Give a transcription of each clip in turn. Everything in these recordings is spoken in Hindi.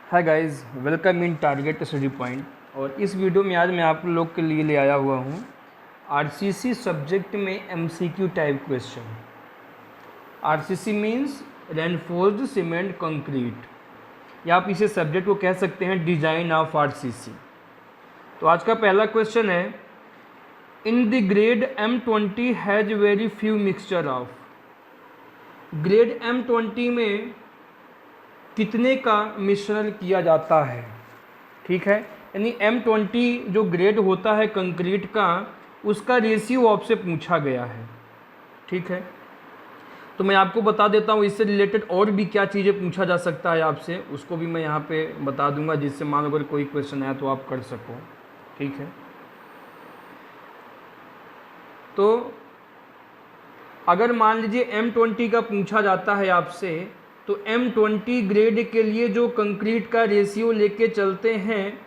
Hi guys, welcome in target study point. और इस वीडियो में आज मैं आप लोग के लिए ले आया हुआ हूँ आरसीसी सब्जेक्ट में MCQ type question. RCC means reinforced cement concrete, या आप इसे सब्जेक्ट को कह सकते हैं डिजाइन ऑफ आरसीसी। तो आज का पहला क्वेश्चन है, in the grade M20 has very few mixture of. Grade M20 में कितने का मिश्रण किया जाता है? ठीक है, यानी M20 जो ग्रेड होता है कंक्रीट का, उसका रेशियो आपसे पूछा गया है। ठीक है, तो मैं आपको बता देता हूँ इससे रिलेटेड और भी क्या चीज़ें पूछा जा सकता है आपसे, उसको भी मैं यहाँ पे बता दूंगा, जिससे मान लो अगर कोई क्वेश्चन आया तो आप कर सको। ठीक है, तो अगर मान लीजिए M20 का पूछा जाता है आपसे, तो M20 ग्रेड के लिए जो कंक्रीट का रेशियो लेके चलते हैं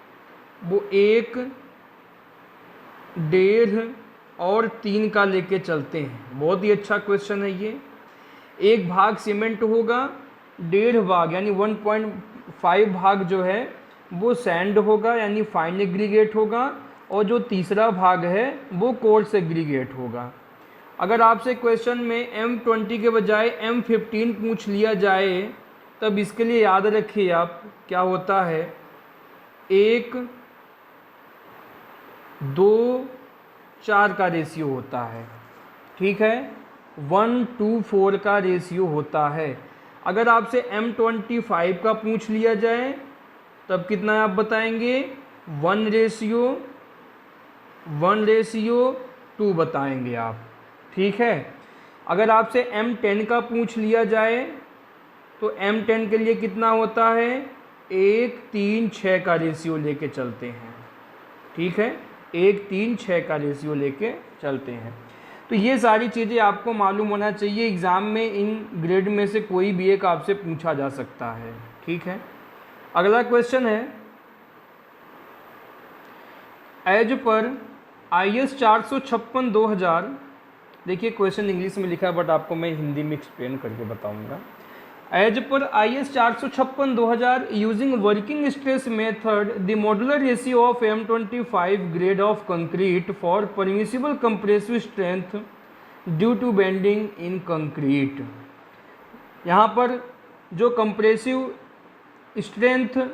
वो 1, 1.5 और 3 का लेके चलते हैं। बहुत ही अच्छा क्वेश्चन है ये। 1 भाग सीमेंट होगा, 1.5 भाग यानी 1.5 भाग जो है वो सैंड होगा यानी फाइन एग्रीगेट होगा, और जो तीसरा भाग है वो कोर्स एग्रीगेट होगा। अगर आपसे क्वेश्चन में M20 के बजाय M15 पूछ लिया जाए, तब इसके लिए याद रखिए आप क्या होता है, 1, 2, 4 का रेशियो होता है। ठीक है, 1:4 का रेशियो होता है। अगर आपसे M25 का पूछ लिया जाए तब कितना आप बताएंगे, 1:2 बताएंगे आप। ठीक है, अगर आपसे M10 का पूछ लिया जाए तो M10 के लिए कितना होता है, 1, 3, 6 का रेशियो लेके चलते हैं। ठीक है, 1, 3, 6 का रेशियो लेके चलते हैं। तो ये सारी चीज़ें आपको मालूम होना चाहिए, एग्ज़ाम में इन ग्रेड में से कोई भी एक आपसे पूछा जा सकता है। ठीक है, अगला क्वेश्चन है, एज पर IS 456/2000। देखिए क्वेश्चन इंग्लिश में लिखा है बट आपको मैं हिंदी में एक्सप्लेन करके बताऊंगा। As per IS 456/2000 using working stress method the modular ratio of M25 grade of concrete for permissible compressive strength due to bending in concrete. यहाँ पर जो compressive strength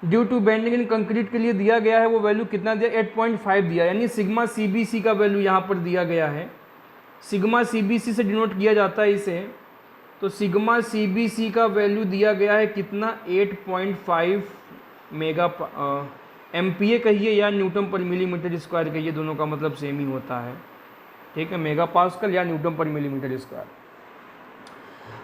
due to bending in concrete के लिए दिया गया है वो वैल्यू कितना दिया, 8.5 दिया, यानी सिग्मा CBC का वैल्यू यहाँ पर दिया गया है। सिग्मा CBC से डिनोट किया जाता है इसे, तो सिग्मा CBC का वैल्यू दिया गया है कितना, 8.5 मेगा MPa कहिए या न्यूटन पर मिलीमीटर स्क्वायर कहिए, दोनों का मतलब सेम ही होता है। ठीक है, मेगा पास्कल या न्यूटन पर मिलीमीटर स्क्वायर।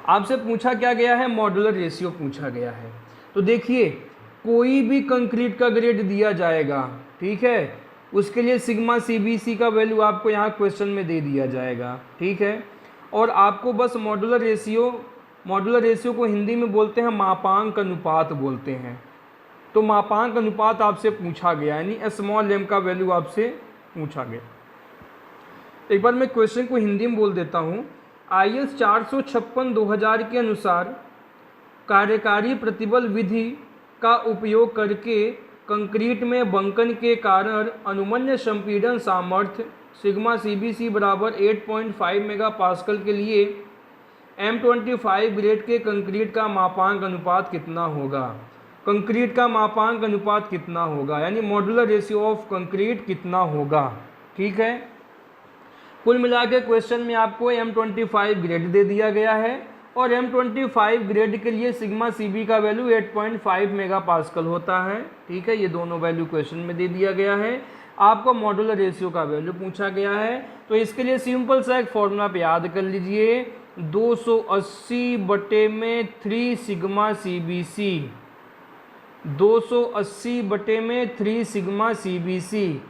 आपसे पूछा क्या गया है, मॉड्यूलर रेशियो पूछा गया है। तो देखिए कोई भी कंक्रीट का ग्रेड दिया जाएगा, ठीक है, उसके लिए सिग्मा CBC का वैल्यू आपको यहाँ क्वेश्चन में दे दिया जाएगा। ठीक है, और आपको बस मॉड्यूलर रेशियो को हिंदी में बोलते हैं मापांक अनुपात बोलते हैं। तो मापांक अनुपात आपसे पूछा गया, यानी स्मॉल m का वैल्यू आपसे पूछा गया। एक बार मैं क्वेश्चन को हिंदी में बोल देता हूँ। IS 456/2000 के अनुसार कार्यकारी प्रतिबल विधि का उपयोग करके कंक्रीट में बंकन के कारण अनुमन्य संपीड़न सामर्थ्य सिग्मा CBC बराबर 8.5 मेगापास्कल के लिए M25 ग्रेड के कंक्रीट का मापांक अनुपात कितना होगा। कंक्रीट का मापांक अनुपात कितना होगा, यानी मॉड्यूलर रेशियो ऑफ कंक्रीट कितना होगा। ठीक है, कुल मिला के क्वेश्चन में आपको M25 ग्रेड दे दिया गया है, और M25 ग्रेड के लिए सिग्मा CB का वैल्यू 8.5 मेगापास्कल होता है। ठीक है, ये दोनों वैल्यू क्वेश्चन में दे दिया गया है। आपको मॉड्यूलर रेशियो का वैल्यू पूछा गया है, तो इसके लिए सिंपल सा एक फॉर्मूला पे याद कर लीजिए, 280/3 सिग्मा CBC, 280/3 सिग्मा CBC,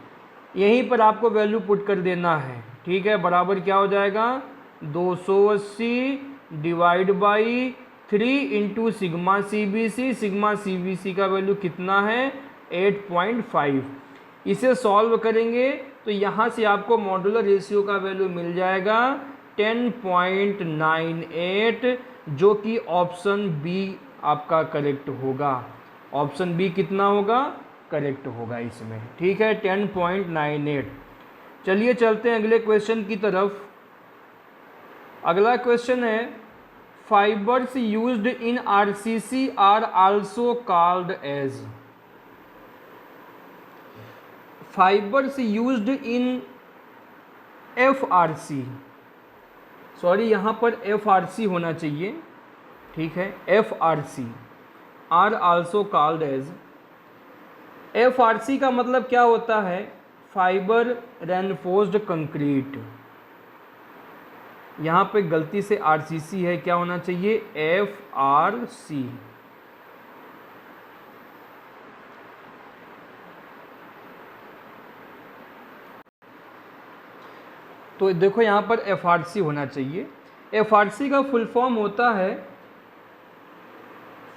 यहीं पर आपको वैल्यू पुट कर देना है। ठीक है, बराबर क्या हो जाएगा, 280 divide by 3 into sigma CBC। Sigma CBC का वैल्यू कितना है, 8.5। इसे सॉल्व करेंगे तो यहाँ से आपको मॉड्यूलर रेशियो का वैल्यू मिल जाएगा 10.98, जो कि ऑप्शन बी आपका करेक्ट होगा। ऑप्शन बी कितना होगा, करेक्ट होगा इसमें। ठीक है, 10.98। चलिए चलते हैं अगले क्वेश्चन की तरफ। अगला क्वेश्चन है fibres used in RCC are also called as. Fibres used in FRC, sorry यहाँ पर एफआरसी होना चाहिए। ठीक है, FRC are also called as. FRC का मतलब क्या होता है, फाइबर रेनफोर्स्ड कंक्रीट। यहाँ पे गलती से आरसीसी है, क्या होना चाहिए, एफआरसी। तो देखो यहाँ पर एफआरसी होना चाहिए। एफआरसी का फुल फॉर्म होता है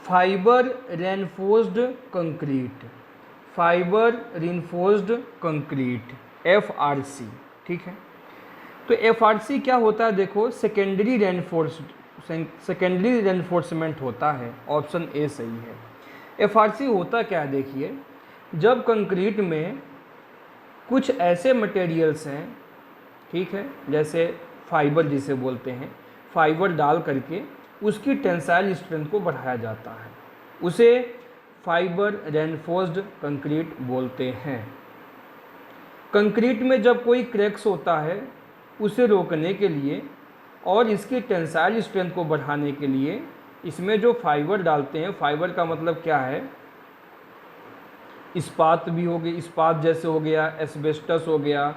fibre reinforced concrete, fibre reinforced concrete, FRC. ठीक है, तो एफआरसी क्या होता है, देखो सेकेंडरी रेनफोर्समेंट होता है। ऑप्शन ए सही है। एफआरसी होता क्या है, देखिए जब कंक्रीट में कुछ ऐसे मटेरियल्स हैं, ठीक है, जैसे फाइबर जिसे बोलते हैं, फाइबर डाल करके उसकी टेंसाइल स्ट्रेंथ को बढ़ाया जाता है, उसे फाइबर रेनफोर्स्ड कंक्रीट बोलते हैं। कंक्रीट में जब कोई क्रैक्स होता है उसे रोकने के लिए और इसकी टेंसाइल स्ट्रेंथ को बढ़ाने के लिए इसमें जो फाइबर डालते हैं, फाइबर का मतलब क्या है, इस्पात भी हो गया, इस्पात जैसे हो गया, एस्बेस्टस हो गया,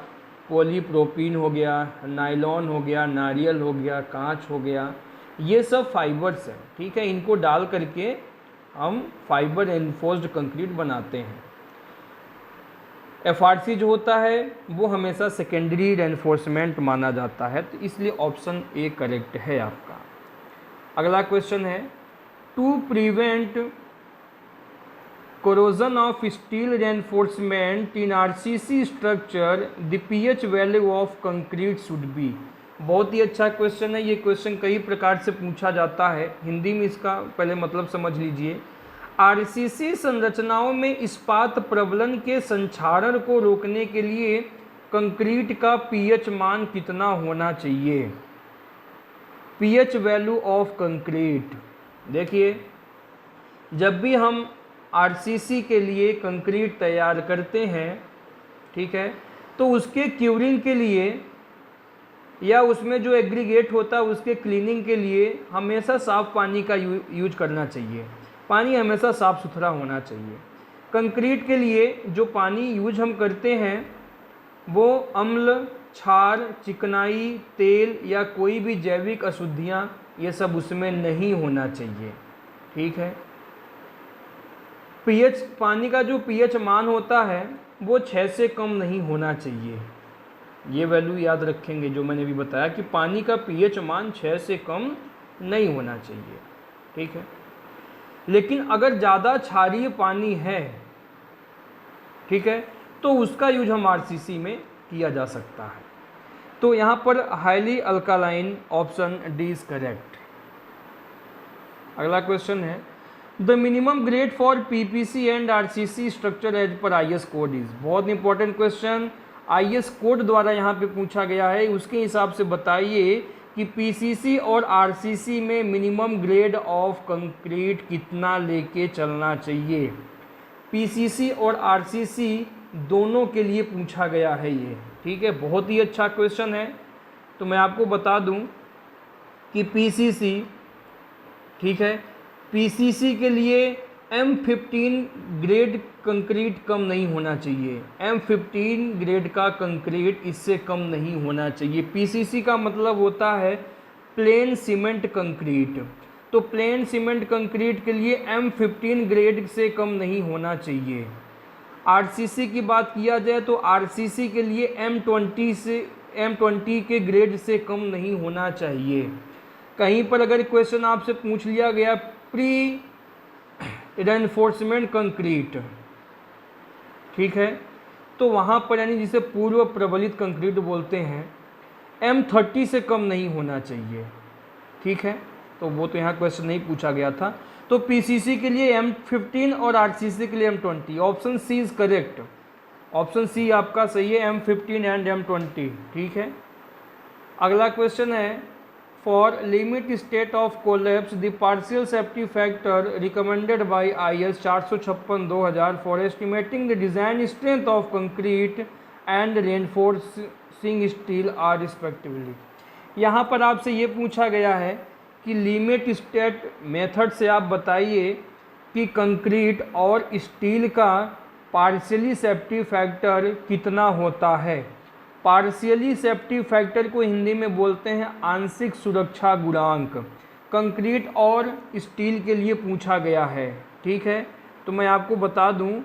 पॉलीप्रोपीन हो गया, नायलॉन हो गया, नारियल हो गया, कांच हो गया, ये सब फाइबर्स हैं। ठीक है, इनको डाल करके हम फाइबर रेनफोर्स्ड कंक्रीट बनाते हैं। एफआरसी जो होता है वो हमेशा सेकेंडरी रेनफोर्समेंट माना जाता है, तो इसलिए ऑप्शन ए करेक्ट है आपका। अगला क्वेश्चन है to prevent corrosion of steel reinforcement in RCC structure the pH value of concrete should be। बहुत ही अच्छा क्वेश्चन है ये। क्वेश्चन कई प्रकार से पूछा जाता है, हिंदी में इसका पहले मतलब समझ लीजिए। आरसीसी संरचनाओं में इस्पात प्रबलन के संक्षारण को रोकने के लिए कंक्रीट का पीएच मान कितना होना चाहिए, पीएच वैल्यू ऑफ कंक्रीट। देखिए जब भी हम आरसीसी के लिए कंक्रीट तैयार करते हैं, ठीक है, तो उसके क्यूरिंग के लिए या उसमें जो एग्रीगेट होता है उसके क्लीनिंग के लिए हमेशा साफ़ पानी का यूज करना चाहिए। पानी हमेशा साफ़ सुथरा होना चाहिए। कंक्रीट के लिए जो पानी यूज हम करते हैं वो अम्ल, क्षार, चिकनाई, तेल या कोई भी जैविक अशुद्धियाँ ये सब उसमें नहीं होना चाहिए। ठीक है, पीएच, पानी का जो पीएच मान होता है वो 6 से कम नहीं होना चाहिए। ये वैल्यू याद रखेंगे जो मैंने भी बताया कि पानी का पीएच मान 6 से कम नहीं होना चाहिए। ठीक है, लेकिन अगर ज़्यादा क्षारीय पानी है, ठीक है, तो उसका यूज हम आरसीसी में किया जा सकता है। तो यहाँ पर highly alkaline, option D is correct. अगला क्वेश्चन है the minimum grade for PPC and RCC structure as per IS code is. बहुत इंपॉर्टेंट क्वेश्चन आईएस कोड द्वारा यहाँ पे पूछा गया है। उसके हिसाब से बताइए कि पीसीसी और आरसीसी में मिनिमम ग्रेड ऑफ कंक्रीट कितना लेके चलना चाहिए। पीसीसी और आरसीसी दोनों के लिए पूछा गया है ये। ठीक है, बहुत ही अच्छा क्वेश्चन है। तो मैं आपको बता दूं कि पीसीसी, ठीक है, पीसीसी के लिए M15 ग्रेड कंक्रीट कम नहीं होना चाहिए। M15 ग्रेड का कंक्रीट इससे कम नहीं होना चाहिए। पीसीसी का मतलब होता है प्लेन सीमेंट कंक्रीट। तो प्लेन सीमेंट कंक्रीट के लिए M15 ग्रेड से कम नहीं होना चाहिए। आरसीसी की बात किया जाए तो आरसीसी के लिए M20 के ग्रेड से कम नहीं होना चाहिए। कहीं पर अगर क्वेश्चन आपसे पूछ लिया गया प्री रेनफोर्समेंट कंक्रीट, ठीक है, तो वहाँ पर यानी जिसे पूर्व प्रबलित कंक्रीट बोलते हैं, M30 से कम नहीं होना चाहिए। ठीक है, तो वो तो यहाँ क्वेश्चन नहीं पूछा गया था। तो पीसीसी के लिए M15 और आरसीसी के लिए M20। Option C is correct, option C आपका सही है, M15 एंड M20। ठीक है, अगला क्वेश्चन है, for limit state of collapse the partial safety factor recommended by IS 456/2000 for estimating the design strength of concrete and reinforcing steel are respectively. यहाँ पर आपसे ये पूछा गया है कि लिमिट स्टेट मेथड से आप बताइए कि कंक्रीट और स्टील का पार्शियली सेफ्टी फैक्टर कितना होता है। पार्शियली सेफ्टी फैक्टर को हिंदी में बोलते हैं आंशिक सुरक्षा गुणांक। कंक्रीट और स्टील के लिए पूछा गया है। ठीक है, तो मैं आपको बता दूं,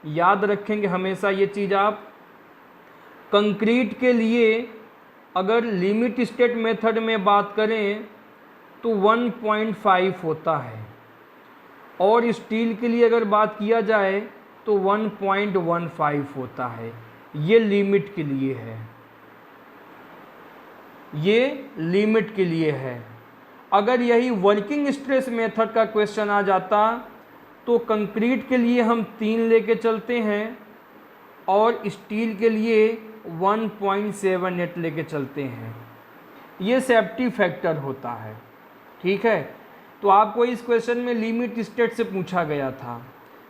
याद रखेंगे हमेशा ये चीज़ आप। कंक्रीट के लिए अगर लिमिट स्टेट मेथड में बात करें तो 1.5 होता है, और स्टील के लिए अगर बात किया जाए तो 1.15 होता है। ये लिमिट के लिए है, ये लिमिट के लिए है। अगर यही वर्किंग स्ट्रेस मेथड का क्वेश्चन आ जाता तो कंक्रीट के लिए हम 3 लेके चलते हैं और स्टील के लिए 1.78 लेके चलते हैं। ये सेफ्टी फैक्टर होता है। ठीक है, तो आपको इस क्वेश्चन में लिमिट स्टेट से पूछा गया था,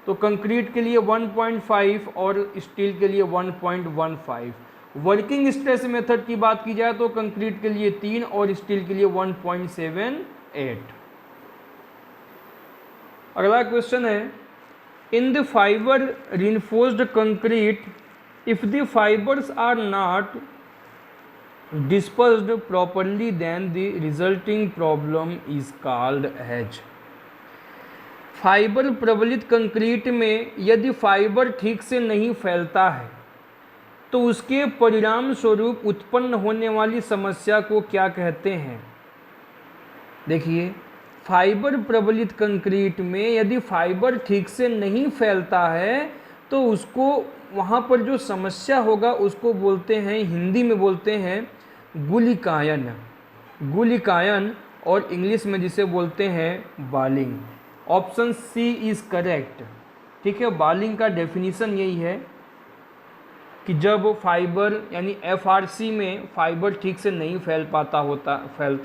तो कंक्रीट के लिए 1.5 और स्टील के लिए 1.15। वर्किंग स्ट्रेस मेथड की बात की जाए तो कंक्रीट के लिए 3 और स्टील के लिए 1.78। अगला क्वेश्चन है, in the fibre reinforced concrete if the fibres are not dispersed properly then the resulting problem is called as। Fibre प्रबलित कंक्रीट में यदि फाइबर ठीक से नहीं फैलता है तो उसके परिणाम स्वरूप उत्पन्न होने वाली समस्या को क्या कहते हैं। देखिए, फाइबर प्रबलित कंक्रीट में यदि फाइबर ठीक से नहीं फैलता है तो उसको वहाँ पर जो समस्या होगा उसको बोलते हैं, हिंदी में बोलते हैं गुलिकायन। गुलिकायन और इंग्लिश में जिसे बोलते हैं balling. Option C is correct. ठीक है, बालिंग का डेफिनेशन यही है कि जब फाइबर यानी FRC में फाइबर ठीक से नहीं फैलता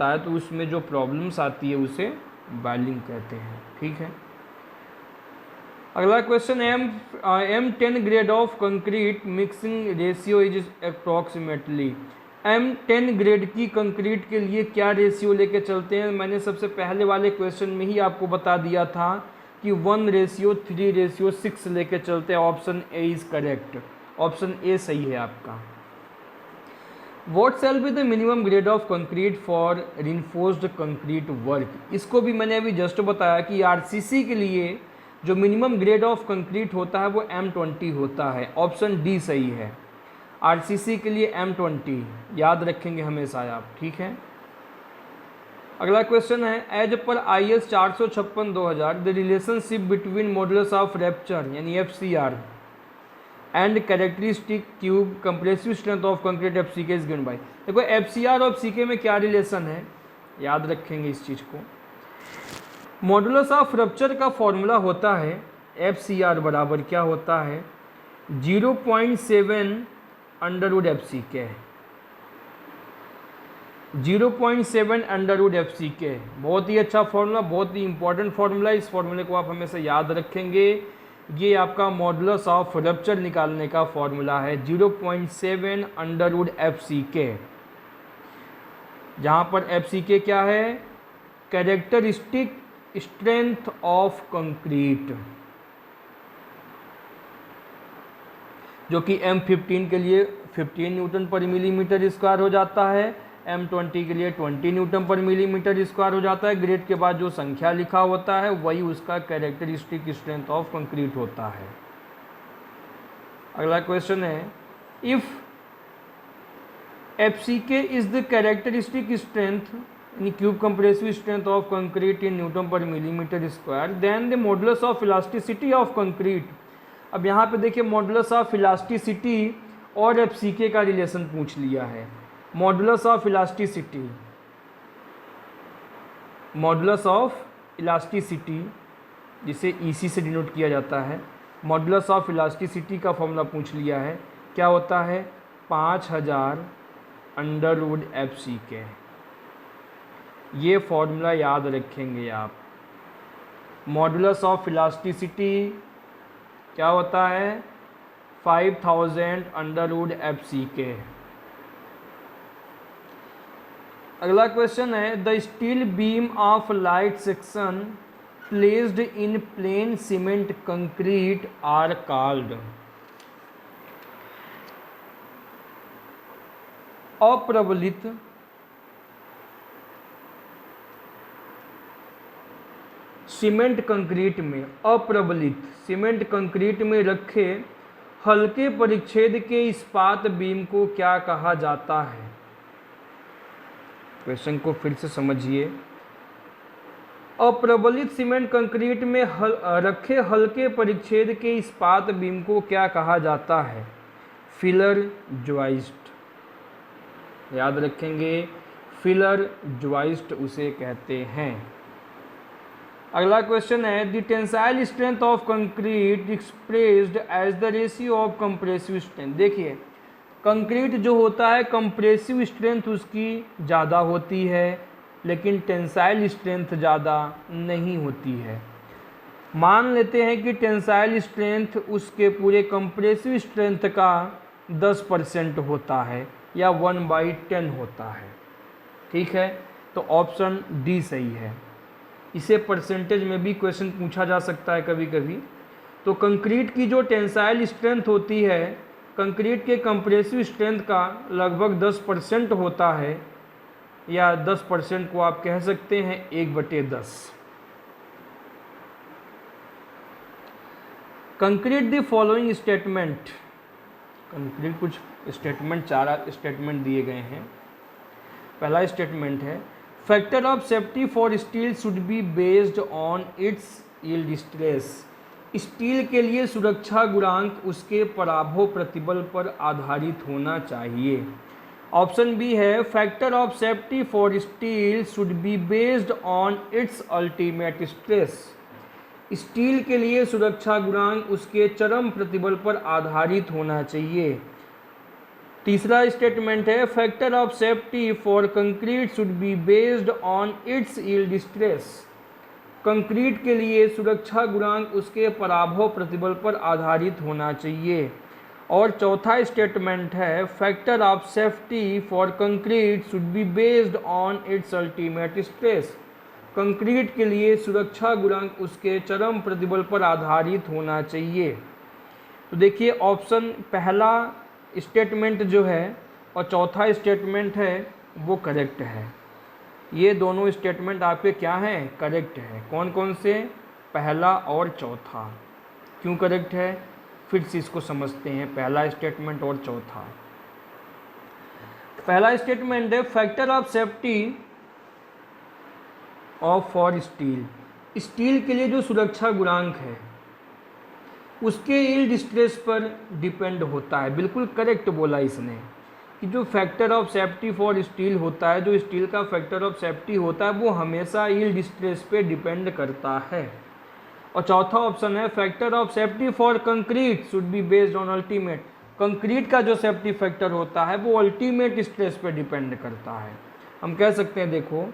है तो उसमें जो प्रॉब्लम्स आती है उसे बालिंग कहते हैं। ठीक है, अगला question, M10 grade of concrete mixing ratio is approximately. M10 grade की कंक्रीट के लिए क्या रेशियो लेके चलते हैं। मैंने सबसे पहले वाले क्वेश्चन में ही आपको बता दिया था कि 1:3:6 लेके चलते हैं। Option A is correct, option A सही है आपका। What shall be the minimum grade of concrete for reinforced concrete work. इसको भी मैंने अभी जस्ट बताया कि RCC के लिए जो मिनिमम ग्रेड ऑफ कंक्रीट होता है वो M20 होता है। ऑप्शन डी सही है, RCC के लिए M20 याद रखेंगे हमेशा आप। ठीक है, अगला क्वेश्चन है, as per IS 456/2000 the relationship between modulus of rupture यानी FCR एंड characteristic cube compressive strength of concrete FCK is given by. देखो FCR और FCK में क्या रिलेशन है, याद रखेंगे इस चीज़ को। मॉडुलस ऑफ रप्चर का फॉर्मूला होता है FCR बराबर क्या होता है 0.7 √FCK। 0.7 √FCK बहुत ही अच्छा फॉर्मूला, बहुत ही इंपॉर्टेंट फॉर्मूला। इस फॉर्मूले को आप हमेशा याद रखेंगे। ये आपका मॉडुलस ऑफ रप्चर निकालने का फॉर्मूला है 0.7 √FCK, जहाँ पर FCK क्या है, कैरेक्टरिस्टिक स्ट्रेंथ ऑफ कंक्रीट, जो कि M15 के लिए 15 न्यूटन पर मिलीमीटर स्क्वायर हो जाता है, M20 के लिए 20 न्यूटन पर मिलीमीटर स्क्वायर हो जाता है। ग्रेड के बाद जो संख्या लिखा होता है वही उसका कैरेक्टरिस्टिक स्ट्रेंथ ऑफ कंक्रीट होता है। अगला क्वेश्चन है, if FCK is the characteristic strength in cube compressive strength of concrete in newton पर millimetre square then the modulus of elasticity of concrete. अब यहाँ पे देखिए मॉडुलस ऑफ इलास्टिसिटी और FCK का रिलेशन पूछ लिया है। Modulus of elasticity, modulus of elasticity, जिसे ईसी से डिनोट किया जाता है, मॉडुलस ऑफ इलास्टिसिटी का फॉर्मूला पूछ लिया है, क्या होता है 5000 √FC²। ये फॉर्मूला याद रखेंगे आप। मॉडुलस ऑफ इलास्टिसिटी क्या होता है 5000 √FC²। अगला क्वेश्चन है, the steel beam of light section placed in plain cement concrete are called. अप्रबलित सीमेंट कंक्रीट में, अप्रबलित सीमेंट कंक्रीट में रखे हल्के परिच्छेद के इस्पात बीम को क्या कहा जाता है। क्वेश्चन को फिर से समझिए। अप्रबलित सीमेंट कंक्रीट में रखे हल्के परिच्छेद के इस्पात बीम को क्या कहा जाता है, फिलर ज्वाइस्ट। याद रखेंगे, फिलर ज्वाइस्ट उसे कहते हैं। अगला क्वेश्चन है, the tensile strength of concrete expressed as the ratio of compressive strength. देखिए, कंक्रीट जो होता है कंप्रेसिव स्ट्रेंथ उसकी ज़्यादा होती है, लेकिन टेंसाइल स्ट्रेंथ ज़्यादा नहीं होती है। मान लेते हैं कि टेंसाइल स्ट्रेंथ उसके पूरे कंप्रेसिव स्ट्रेंथ का 10% होता है या 1/10 होता है। ठीक है, तो ऑप्शन डी सही है। इसे परसेंटेज में भी क्वेश्चन पूछा जा सकता है कभी कभी। तो कंक्रीट की जो टेंसाइल स्ट्रेंथ होती है कंक्रीट के कंप्रेसिव स्ट्रेंथ का लगभग 10% होता है, या 10% को आप कह सकते हैं 1/10। Concrete the following statement. Concrete कुछ स्टेटमेंट, 4 स्टेटमेंट दिए गए हैं। पहला स्टेटमेंट है, factor of safety for steel should be based on it's yield stress. Steel के लिए सुरक्षा गुणांक उसके पराभव प्रतिबल पर आधारित होना चाहिए। ऑप्शन बी है, factor of safety for steel should be based on it's ultimate stress. Steel के लिए सुरक्षा गुणांक उसके चरम प्रतिबल पर आधारित होना चाहिए। तीसरा स्टेटमेंट है, factor of safety for concrete should be based on it's yield stress. Concrete के लिए सुरक्षा गुणांक उसके पराभव प्रतिबल पर आधारित होना चाहिए। और चौथा स्टेटमेंट है, factor of safety for concrete should be based on it's ultimate stress. Concrete के लिए सुरक्षा गुणांक उसके चरम प्रतिबल पर आधारित होना चाहिए। तो देखिए, ऑप्शन पहला स्टेटमेंट जो है और चौथा स्टेटमेंट है वो करेक्ट है। ये दोनों स्टेटमेंट आपके क्या हैं, करेक्ट है। कौन कौन से, पहला और चौथा। क्यों करेक्ट है, फिर से इसको समझते हैं, पहला स्टेटमेंट और चौथा। पहला स्टेटमेंट है, factor of safety of for steel. Steel के लिए जो सुरक्षा गुणांक है उसके यील्ड स्ट्रेस पर डिपेंड होता है। बिल्कुल करेक्ट बोला इसने कि जो factor of safety for steel होता है, जो स्टील का फैक्टर ऑफ सेफ्टी होता है वो हमेशा यील्ड स्ट्रेस पे डिपेंड करता है। और चौथा ऑप्शन है, factor of safety for concrete should be based on ultimate. Concrete का जो सेफ्टी फैक्टर होता है वो अल्टीमेट स्ट्रेस पे डिपेंड करता है। हम कह सकते हैं, देखो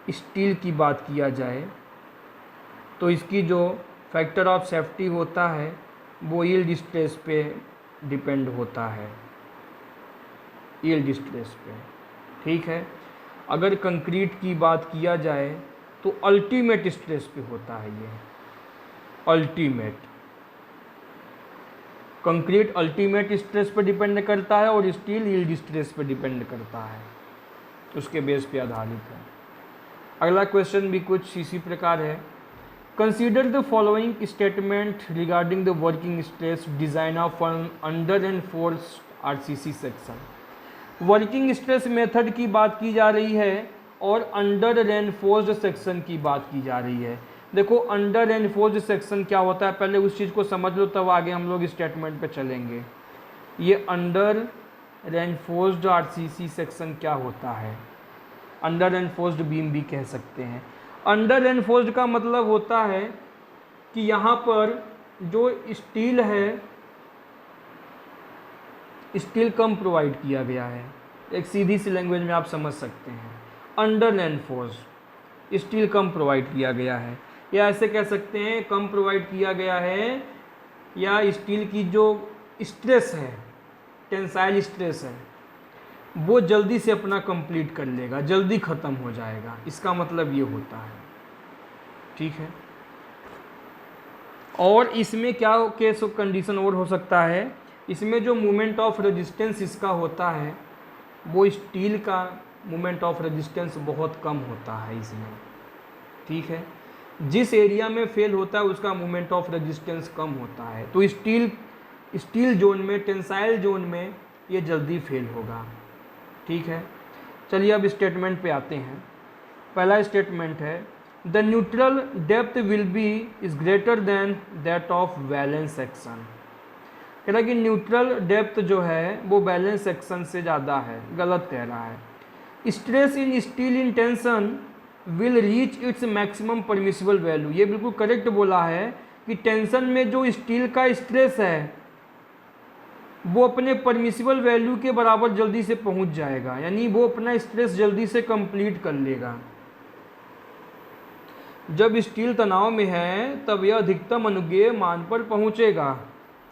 स्टील की बात किया जाए तो इसकी जो फैक्टर ऑफ सेफ्टी होता है वो यील्ड स्ट्रेस पे डिपेंड होता है, यील्ड स्ट्रेस पे। ठीक है, अगर कंक्रीट की बात किया जाए तो अल्टीमेट स्ट्रेस पे होता है। ये अल्टीमेट, कंक्रीट अल्टीमेट स्ट्रेस पे डिपेंड करता है और स्टील यील्ड स्ट्रेस पे डिपेंड करता है, उसके बेस पे आधारित है। अगला क्वेश्चन भी कुछ इसी प्रकार है, consider the following statement regarding the working stress design of an under reinforced RCC section. Working stress method की बात की जा रही है और अंडर रेनफोर्स्ड सेक्शन की बात की जा रही है। देखो, अंडर रेनफोर्स्ड सेक्शन क्या होता है, पहले उस चीज़ को समझ लो तब आगे हम लोग स्टेटमेंट पे चलेंगे। ये अंडर रेनफोर्स्ड आरसीसी सेक्शन क्या होता है, अंडर रेनफोर्स्ड बीम भी कह सकते हैं। अंडर रेनफोर्स्ड का मतलब होता है कि यहाँ पर जो स्टील है, स्टील कम प्रोवाइड किया गया है। एक सीधी सी लैंग्वेज में आप समझ सकते हैं, अंडर रेनफोर्स्ड स्टील कम प्रोवाइड किया गया है, या ऐसे कह सकते हैं कम प्रोवाइड किया गया है, या स्टील की जो स्ट्रेस है, टेंसाइल स्ट्रेस है, वो जल्दी से अपना कंप्लीट कर लेगा, जल्दी ख़त्म हो जाएगा, इसका मतलब ये होता है। ठीक है। और इसमें क्या केस कंडीशन और हो सकता है, इसमें जो मोमेंट ऑफ रेजिस्टेंस इसका होता है वो स्टील का मोमेंट ऑफ रेजिस्टेंस बहुत कम होता है इसमें। ठीक है। जिस एरिया में फेल होता है उसका मोमेंट ऑफ रेजिस्टेंस कम होता है, तो स्टील जोन में, टेंसाइल जोन में ये जल्दी फेल होगा। ठीक है। चलिए अब स्टेटमेंट पे आते हैं। पहला स्टेटमेंट है the neutral depth will be is greater than that of valence section. कह रहा है कि न्यूट्रल डेप्थ जो है वो बैलेंस सेक्शन से ज़्यादा है, गलत कह रहा है। Stress in steel in tension will reach its maximum permissible value, ये बिल्कुल करेक्ट बोला है कि टेंशन में जो स्टील का स्ट्रेस है वो अपने परमिसिबल वैल्यू के बराबर जल्दी से पहुंच जाएगा, यानी वो अपना स्ट्रेस जल्दी से कंप्लीट कर लेगा। जब स्टील तनाव में है तब यह अधिकतम अनुज्ञेय मान पर पहुंचेगा,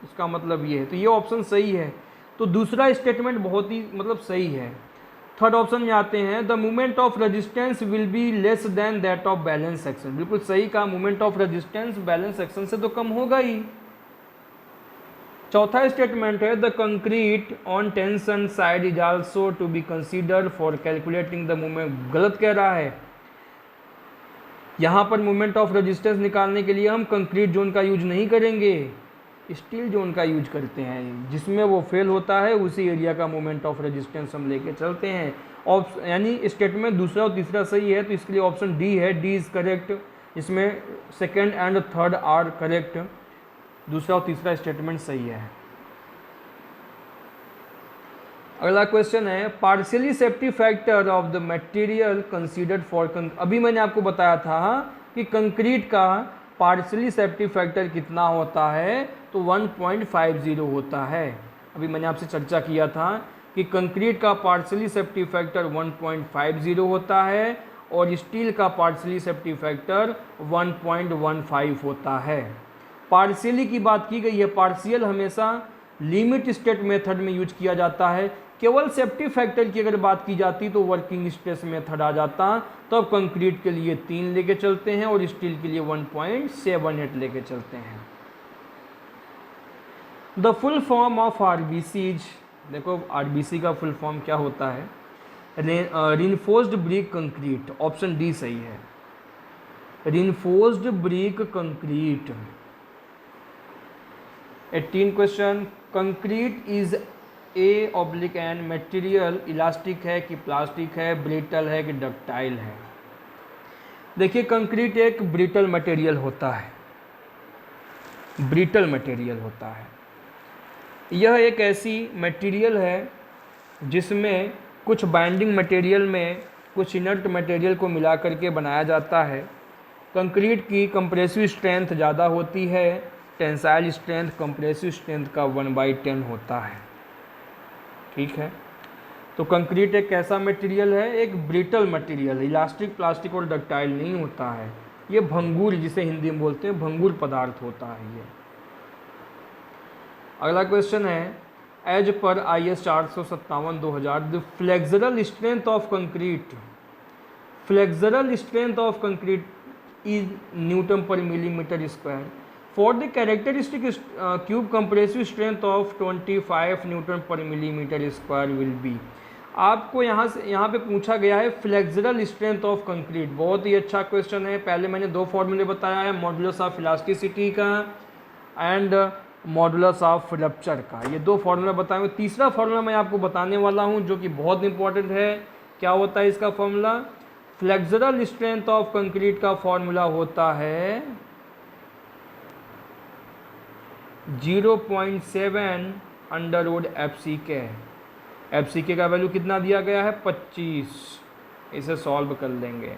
इसका मतलब ये है। तो ये ऑप्शन सही है। तो दूसरा स्टेटमेंट बहुत ही सही है। थर्ड ऑप्शन में आते हैं the moment of resistance will be less than that of balance section, बिल्कुल सही कहा, moment of resistance balance section से तो कम होगा ही। चौथा स्टेटमेंट है the concrete on tension side is also to be considered for calculating the moment, गलत कह रहा है। यहाँ पर मूवमेंट ऑफ रेजिस्टेंस निकालने के लिए हम कंक्रीट जोन का यूज नहीं करेंगे, स्टील जोन का यूज करते हैं, जिसमें वो फेल होता है उसी एरिया का मोमेंट ऑफ रेजिस्टेंस हम लेके चलते हैं। यानी स्टेटमेंट दूसरा और तीसरा सही है, तो इसके लिए ऑप्शन डी है, डी इज करेक्ट। इसमें second and third are correct, दूसरा और तीसरा स्टेटमेंट सही है। अगला क्वेश्चन है partially safety factor of the material considered for, अभी मैंने आपको बताया था कि कंक्रीट का पार्शियली सेफ्टी फैक्टर कितना होता है, तो 1.50 होता है। अभी मैंने आपसे चर्चा किया था कि कंक्रीट का पार्शियली सेफ्टी फैक्टर 1.50 होता है और स्टील का पार्शियली सेफ्टी फैक्टर 1.15 होता है। पार्शियली की बात की गई है, पार्शियल हमेशा लिमिट स्टेट मेथड में यूज किया जाता है। केवल सेफ्टी फैक्टर की अगर बात की जाती तो वर्किंग स्ट्रेस मेथड आ जाता, तो अब कंक्रीट के लिए 3 लेके चलते हैं और स्टील के लिए 1.78 लेके चलते हैं। The full form of RBCs, देखो आरबीसी का फुल फॉर्म क्या होता है, reinforced brick concrete, option D सही है, reinforced brick concrete. 18 question, concrete is an material elastic है कि प्लास्टिक है, ब्रिटल है कि डक्टाइल है। देखिए कंक्रीट एक ब्रिटल मटेरियल होता है, ब्रिटल मटेरियल होता है। यह एक ऐसी मटेरियल है जिसमें कुछ बाइंडिंग मटेरियल में कुछ इनर्ट मटेरियल को मिला करके बनाया जाता है। कंक्रीट की कंप्रेसिव स्ट्रेंथ ज़्यादा होती है, टेंसाइल स्ट्रेंथ कंप्रेसिव स्ट्रेंथ का 1/10 होता है। ठीक है। तो कंक्रीट एक कैसा मटेरियल है, एक ब्रिटल मटेरियल है, इलास्टिक, प्लास्टिक और डक्टाइल नहीं होता है। ये भंगुर, जिसे हिंदी में बोलते हैं, भंगुर पदार्थ होता है ये। अगला क्वेश्चन है as per IS 457/2000 the flexural strength of concrete, flexural strength of concrete is newton पर millimetre square for the characteristic cube compressive strength of 25 newton पर मिलीमीटर स्क्वायर विल बी। आपको यहाँ पे पूछा गया है फ्लेक्सरल स्ट्रेंथ ऑफ कंक्रीट, बहुत ही अच्छा क्वेश्चन है। पहले मैंने 2 फॉर्मूले बताया है, मॉडुलस ऑफ इलास्टिसिटी का एंड मॉडुलस ऑफ रप्चर का, ये 2 फार्मूला बताए हुए। तीसरा फार्मूला मैं आपको बताने वाला हूँ जो कि बहुत इंपॉर्टेंट है। क्या होता है इसका formula? Flexural strength of concrete का फार्मूला होता है 0.7 √FCK। FCK का वैल्यू कितना दिया गया है? 25। इसे सॉल्व कर लेंगे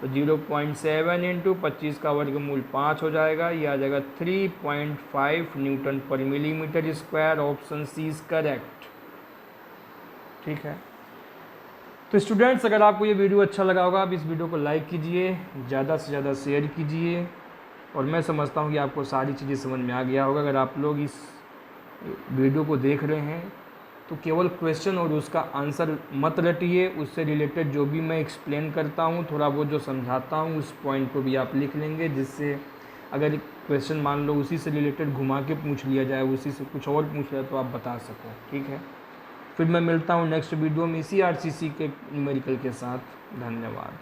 तो 0.7 इंटू 25 का वर्गमूल 5 हो जाएगा, ये आ जाएगा 3.5 न्यूटन पर millimetre square. Option C is correct. ठीक है, तो स्टूडेंट्स अगर आपको ये वीडियो अच्छा लगा होगा आप इस वीडियो को लाइक कीजिए, ज़्यादा से ज़्यादा शेयर कीजिए, और मैं समझता हूँ कि आपको सारी चीज़ें समझ में आ गया होगा। अगर आप लोग इस वीडियो को देख रहे हैं तो केवल क्वेश्चन और उसका आंसर मत रटिए, उससे रिलेटेड जो भी मैं एक्सप्लेन करता हूँ, थोड़ा बहुत जो समझाता हूँ, उस पॉइंट को भी आप लिख लेंगे, जिससे अगर क्वेश्चन मान लो उसी से रिलेटेड घुमा के पूछ लिया जाए, उसी से कुछ और पूछ लिया तो आप बता सको। ठीक है, फिर मैं मिलता हूँ नेक्स्ट वीडियो में इसी आरसीसी के न्यूमेरिकल के साथ। धन्यवाद।